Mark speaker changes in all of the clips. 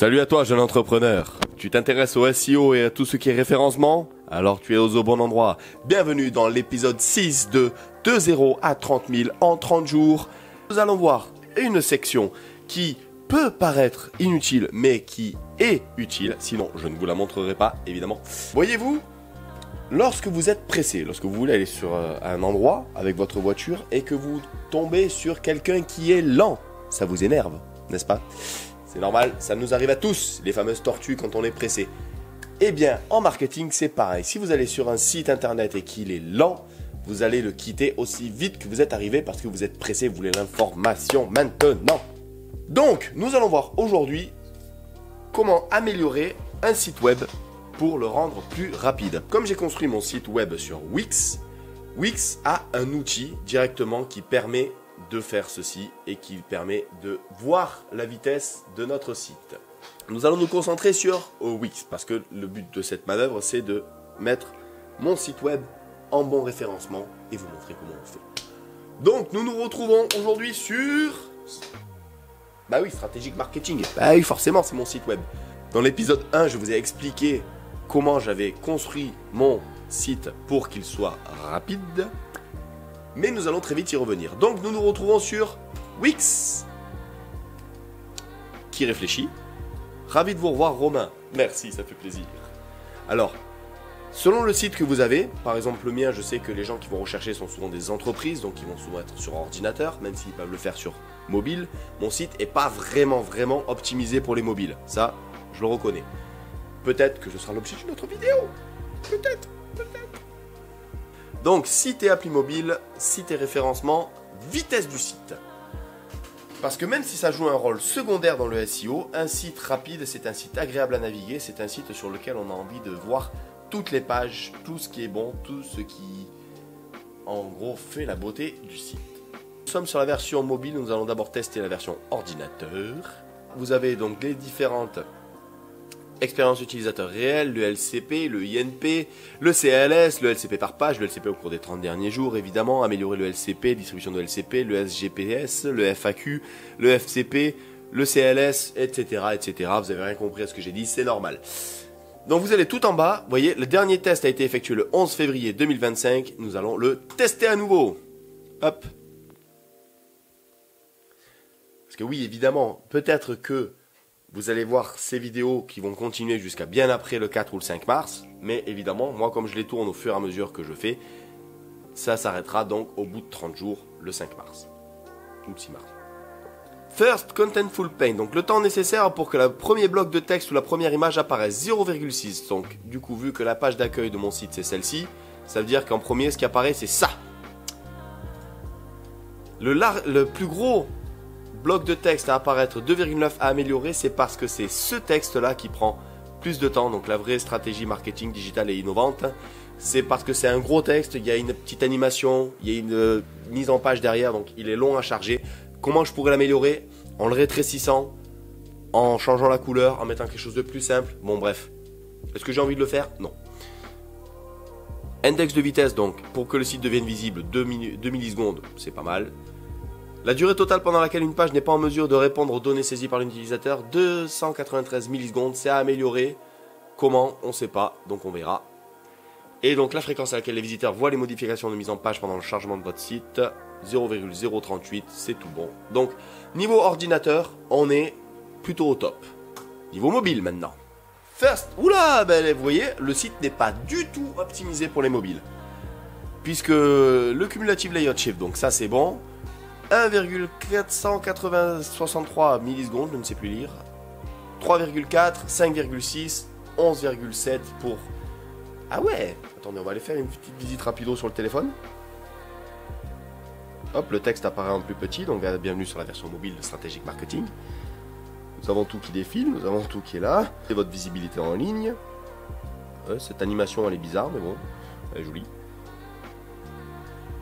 Speaker 1: Salut à toi, jeune entrepreneur. Tu t'intéresses au SEO et à tout ce qui est référencement? Alors tu es au bon endroit. Bienvenue dans l'épisode 6 de 0 à 30 000 en 30 jours. Nous allons voir une section qui peut paraître inutile, mais qui est utile. Sinon, je ne vous la montrerai pas, évidemment. Voyez-vous, lorsque vous êtes pressé, lorsque vous voulez aller sur un endroit avec votre voiture et que vous tombez sur quelqu'un qui est lent, ça vous énerve, n'est-ce pas? C'est normal, ça nous arrive à tous, les fameuses tortues quand on est pressé. Eh bien, en marketing, c'est pareil. Si vous allez sur un site internet et qu'il est lent, vous allez le quitter aussi vite que vous êtes arrivé parce que vous êtes pressé, vous voulez l'information maintenant. Donc, nous allons voir aujourd'hui comment améliorer un site web pour le rendre plus rapide. Comme j'ai construit mon site web sur Wix, Wix a un outil directement qui permet de faire ceci et qui permet de voir la vitesse de notre site. Nous allons nous concentrer sur Wix parce que le but de cette manœuvre c'est de mettre mon site web en bon référencement et vous montrer comment on fait. Donc nous nous retrouvons aujourd'hui sur... Bah oui, Strategic Marketing. Bah oui, forcément c'est mon site web. Dans l'épisode 1, je vous ai expliqué comment j'avais construit mon site pour qu'il soit rapide. Mais nous allons très vite y revenir. Donc nous nous retrouvons sur Wix. Qui réfléchit? Ravi de vous revoir, Romain. Merci, ça fait plaisir. Alors, selon le site que vous avez, par exemple le mien, je sais que les gens qui vont rechercher sont souvent des entreprises, donc ils vont souvent être sur ordinateur, même s'ils peuvent le faire sur mobile. Mon site n'est pas vraiment optimisé pour les mobiles. Ça, je le reconnais. Peut-être que ce sera l'objet d'une autre vidéo. Peut-être. Donc, site et appli mobile, site et référencement, vitesse du site. Parce que même si ça joue un rôle secondaire dans le SEO, un site rapide, c'est un site agréable à naviguer, c'est un site sur lequel on a envie de voir toutes les pages, tout ce qui est bon, tout ce qui, en gros, fait la beauté du site. Nous sommes sur la version mobile, nous allons d'abord tester la version ordinateur. Vous avez donc les différentes expérience utilisateur réelle, le LCP, le INP, le CLS, le LCP par page, le LCP au cours des 30 derniers jours, évidemment, améliorer le LCP, distribution de LCP, le SGPS, le FAQ, le FCP, le CLS, etc., etc. Vous avez rien compris à ce que j'ai dit, c'est normal. Donc vous allez tout en bas, vous voyez, le dernier test a été effectué le 11 février 2025, nous allons le tester à nouveau. Hop. Parce que oui, évidemment, peut-être que vous allez voir ces vidéos qui vont continuer jusqu'à bien après le 4 ou le 5 mars. Mais évidemment, moi comme je les tourne au fur et à mesure que je fais, ça s'arrêtera donc au bout de 30 jours, le 5 mars. Ou le 6 mars. First Contentful Paint. Donc le temps nécessaire pour que le premier bloc de texte ou la première image apparaisse. 0,6. Donc du coup, vu que la page d'accueil de mon site c'est celle-ci, ça veut dire qu'en premier, ce qui apparaît c'est ça. Le plus gros bloc de texte à apparaître, 2,9 à améliorer, c'est parce que c'est ce texte-là qui prend plus de temps. Donc la vraie stratégie marketing digitale et innovante, c'est parce que c'est un gros texte, il y a une petite animation, il y a une mise en page derrière, donc il est long à charger. Comment je pourrais l'améliorer? En le rétrécissant, en changeant la couleur, en mettant quelque chose de plus simple. Bon bref, est-ce que j'ai envie de le faire? Non. Index de vitesse, donc pour que le site devienne visible, 2 millisecondes, c'est pas mal. La durée totale pendant laquelle une page n'est pas en mesure de répondre aux données saisies par l'utilisateur, 293 millisecondes, c'est à améliorer. Comment? On ne sait pas, donc on verra. Et donc la fréquence à laquelle les visiteurs voient les modifications de mise en page pendant le chargement de votre site, 0,038, c'est tout bon. Donc niveau ordinateur, on est plutôt au top. Niveau mobile maintenant. First, oula, ben, vous voyez, le site n'est pas du tout optimisé pour les mobiles. Puisque le cumulative layout shift, donc ça c'est bon. 1,463 millisecondes, je ne sais plus lire. 3,4, 5,6, 11,7 pour... Ah ouais. Attendez, on va aller faire une petite visite rapido sur le téléphone. Hop, le texte apparaît en plus petit, donc bienvenue sur la version mobile de Strategic Marketing. Nous avons tout qui défile, nous avons tout qui est là. Et votre visibilité en ligne. Cette animation, elle est bizarre, mais bon, elle est jolie.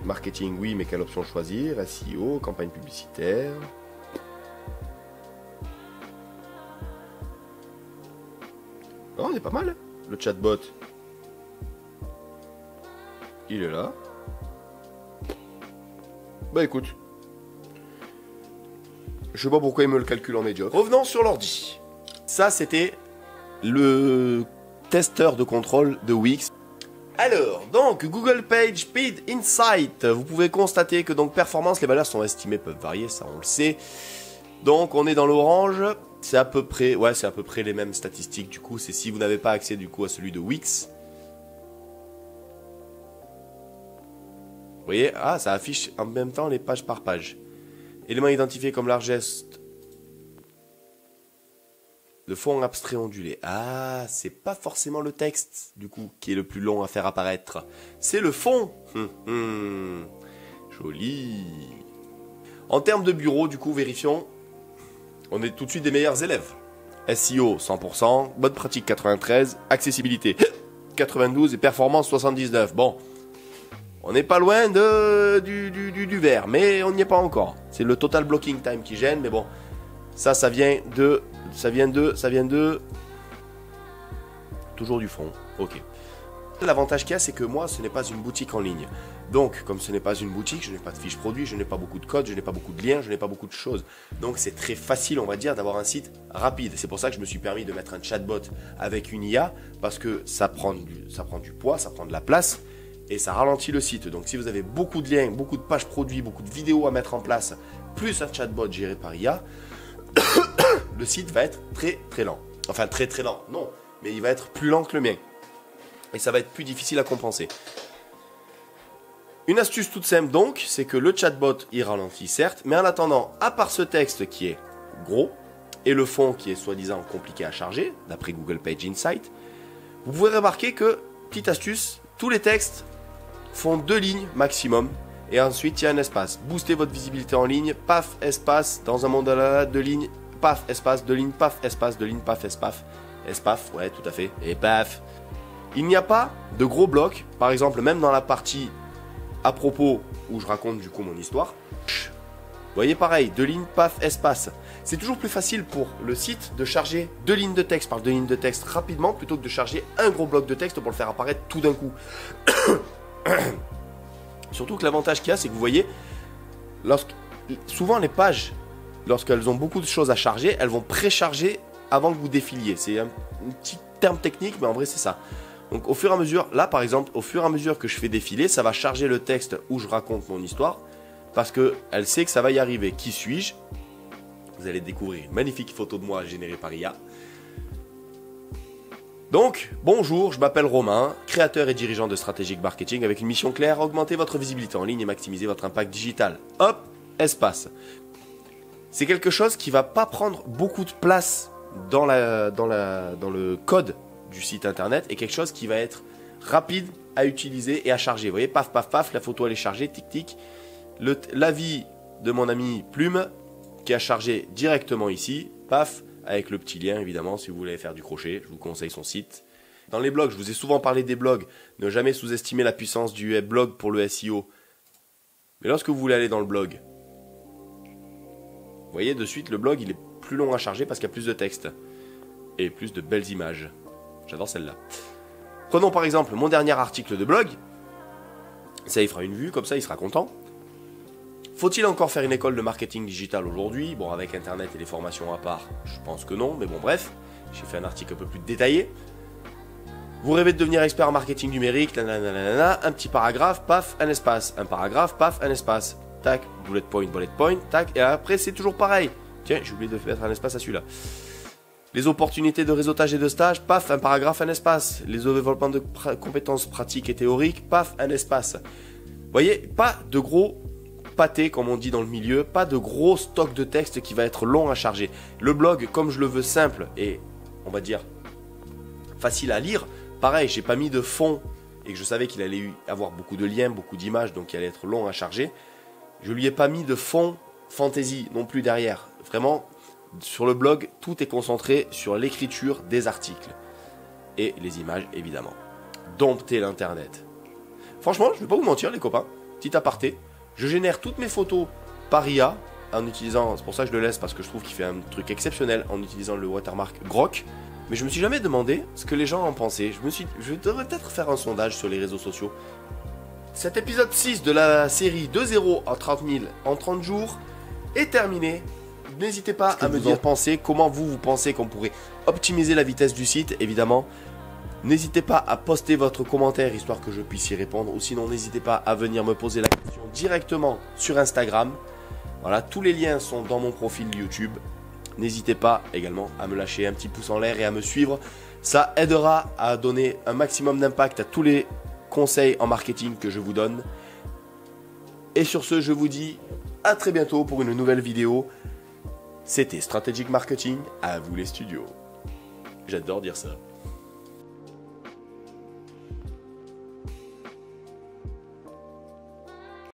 Speaker 1: Marketing, oui, mais quelle option choisir? SEO, campagne publicitaire. Oh, on est pas mal. Le chatbot, il est là. Bah écoute, je sais pas pourquoi il me le calcule en médiocre. Revenons sur l'ordi. Ça, c'était le testeur de contrôle de Wix. Alors, donc, Google Page Speed Insight. Vous pouvez constater que donc performance, les valeurs sont estimées, peuvent varier, ça on le sait. Donc, on est dans l'orange. C'est à peu près, ouais, c'est à peu près les mêmes statistiques. Du coup, c'est si vous n'avez pas accès du coup à celui de Wix. Vous voyez, ah, ça affiche en même temps les pages par page. Éléments identifiés comme largesse de fond abstrait ondulé. Ah, c'est pas forcément le texte, du coup, qui est le plus long à faire apparaître. C'est le fond. Joli. En termes de bureau, du coup, vérifions. On est tout de suite des meilleurs élèves. SEO 100%, bonne pratique 93, accessibilité 92 et performance 79. Bon, on n'est pas loin du vert, mais on n'y est pas encore. C'est le total blocking time qui gêne, mais bon, ça vient de... Toujours du fond, ok. L'avantage qu'il y a, c'est que moi, ce n'est pas une boutique en ligne. Donc, comme ce n'est pas une boutique, je n'ai pas de fiche produit, je n'ai pas beaucoup de codes, je n'ai pas beaucoup de liens, je n'ai pas beaucoup de choses. Donc, c'est très facile, on va dire, d'avoir un site rapide. C'est pour ça que je me suis permis de mettre un chatbot avec une IA, parce que ça prend du poids, ça prend de la place, et ça ralentit le site. Donc, si vous avez beaucoup de liens, beaucoup de pages produits, beaucoup de vidéos à mettre en place, plus un chatbot géré par IA, le site va être très très lent. Enfin, très très lent, non, mais il va être plus lent que le mien. Et ça va être plus difficile à compenser. Une astuce toute simple donc, c'est que le chatbot, il ralentit certes, mais en attendant, à part ce texte qui est gros, et le fond qui est soi-disant compliqué à charger, d'après Google Page Insight, vous pouvez remarquer que, petite astuce, tous les textes font 2 lignes maximum, et ensuite il y a un espace. Boostez votre visibilité en ligne, paf, espace, dans un monde à la 2 lignes, paf, espace, 2 lignes, paf, espace, 2 lignes, paf, espace, espace, ouais, tout à fait, et paf. Il n'y a pas de gros blocs, par exemple, même dans la partie à propos où je raconte du coup mon histoire. Vous voyez, pareil, 2 lignes, paf, espace. C'est toujours plus facile pour le site de charger 2 lignes de texte par 2 lignes de texte rapidement plutôt que de charger un gros bloc de texte pour le faire apparaître tout d'un coup. Surtout que l'avantage qu'il y a, c'est que vous voyez, souvent les pages, lorsqu'elles ont beaucoup de choses à charger, elles vont précharger avant que vous défiliez. C'est un petit terme technique, mais en vrai c'est ça. Donc au fur et à mesure, là par exemple, au fur et à mesure que je fais défiler, ça va charger le texte où je raconte mon histoire, parce qu'elle sait que ça va y arriver. Qui suis-je? Vous allez découvrir une magnifique photo de moi générée par IA. Donc, bonjour, je m'appelle Romain, créateur et dirigeant de Strategic Marketing avec une mission claire, augmenter votre visibilité en ligne et maximiser votre impact digital. Hop, espace. C'est quelque chose qui va pas prendre beaucoup de place dans le code du site internet et quelque chose qui va être rapide à utiliser et à charger. Vous voyez, paf, paf, paf, la photo elle est chargée, tic, tic. L'avis de mon ami Plume qui a chargé directement ici, paf, avec le petit lien évidemment si vous voulez faire du crochet, je vous conseille son site. Dans les blogs, je vous ai souvent parlé des blogs, ne jamais sous-estimer la puissance du blog pour le SEO. Mais lorsque vous voulez aller dans le blog, vous voyez de suite le blog il est plus long à charger parce qu'il y a plus de texte et plus de belles images. J'adore celle-là. Prenons par exemple mon dernier article de blog. Ça, il fera une vue, comme ça, il sera content. Faut-il encore faire une école de marketing digital aujourd'hui? Bon, avec Internet et les formations à part, je pense que non. Mais bon, bref, j'ai fait un article un peu plus détaillé. Vous rêvez de devenir expert en marketing numérique, nanana, un petit paragraphe, paf, un espace. Un paragraphe, paf, un espace. Tac, bullet point, tac. Et après, c'est toujours pareil. Tiens, j'ai oublié de mettre un espace à celui-là. Les opportunités de réseautage et de stage, paf, un paragraphe, un espace. Les développements de compétences pratiques et théoriques, paf, un espace. Vous voyez, pas de gros pâté, comme on dit dans le milieu, pas de gros stock de texte qui va être long à charger. Le blog, comme je le veux simple et, on va dire, facile à lire, pareil, j'ai pas mis de fond et que je savais qu'il allait avoir beaucoup de liens, beaucoup d'images, donc il allait être long à charger. Je lui ai pas mis de fond fantasy non plus derrière. Vraiment, sur le blog, tout est concentré sur l'écriture des articles. Et les images, évidemment. Dompter l'internet. Franchement, je vais pas vous mentir, les copains. Petit aparté. Je génère toutes mes photos par IA en utilisant, c'est pour ça que je le laisse parce que je trouve qu'il fait un truc exceptionnel en utilisant le watermark Grok. Mais je me suis jamais demandé ce que les gens en pensaient. Je devrais peut-être faire un sondage sur les réseaux sociaux. Cet épisode 6 de la série 2-0 à 30 000 en 30 jours est terminé. n'hésitez pas à me dire penser comment vous pensez qu'on pourrait optimiser la vitesse du site, évidemment. N'hésitez pas à poster votre commentaire histoire que je puisse y répondre, ou sinon n'hésitez pas à venir me poser la question directement sur Instagram. Voilà, tous les liens sont dans mon profil YouTube. N'hésitez pas également à me lâcher un petit pouce en l'air et à me suivre. Ça aidera à donner un maximum d'impact à tous les conseils en marketing que je vous donne. Et sur ce, je vous dis à très bientôt pour une nouvelle vidéo. C'était Strategic Marketing, à vous les studios. J'adore dire ça.